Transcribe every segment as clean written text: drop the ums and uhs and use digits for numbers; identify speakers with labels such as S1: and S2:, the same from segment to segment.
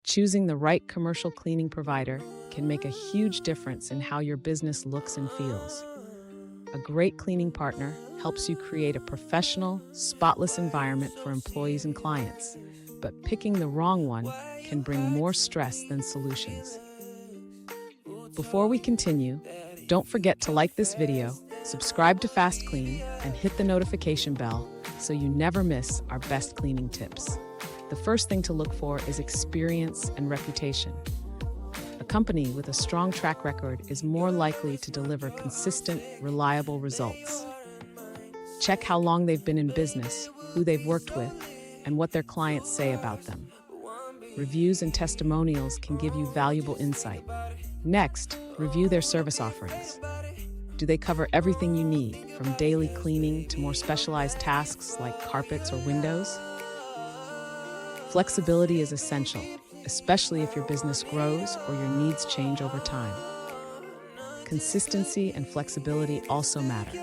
S1: Choosing the right commercial cleaning provider can make a huge difference in how your business looks and feels. A great cleaning partner helps you create a professional, spotless environment for employees and clients, but picking the wrong one can bring more stress than solutions. Before we continue, don't forget to like this video, subscribe to FastKlean, and hit the notification bell so you never miss our best cleaning tips. The first thing to look for is experience and reputation. A company with a strong track record is more likely to deliver consistent, reliable results. Check how long they've been in business, who they've worked with, and what their clients say about them. Reviews and testimonials can give you valuable insight. Next, review their service offerings. Do they cover everything you need, from daily cleaning to more specialized tasks like carpets or windows? Flexibility is essential, especially if your business grows or your needs change over time. Consistency and flexibility also matter.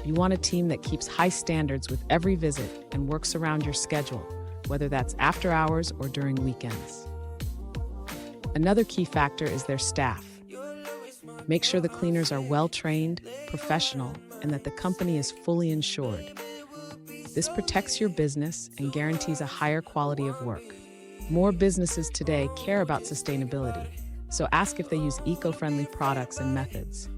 S1: You want a team that keeps high standards with every visit and works around your schedule, whether that's after hours or during weekends. Another key factor is their staff. Make sure the cleaners are well-trained, professional, and that the company is fully insured. This protects your business and guarantees a higher quality of work. More businesses today care about sustainability, so ask if they use eco-friendly products and methods.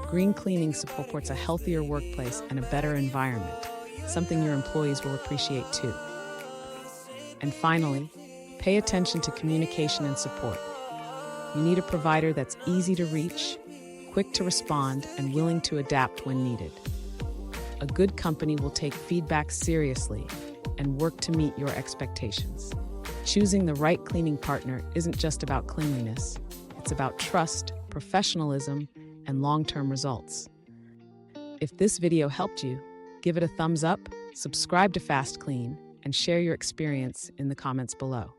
S1: Green cleaning supports a healthier workplace and a better environment, something your employees will appreciate too. And finally, pay attention to communication and support. You need a provider that's easy to reach, quick to respond, and willing to adapt when needed. A good company will take feedback seriously and work to meet your expectations. Choosing the right cleaning partner isn't just about cleanliness. It's about trust, professionalism, and long-term results. If this video helped you, give it a thumbs up, subscribe to FastKlean, and share your experience in the comments below.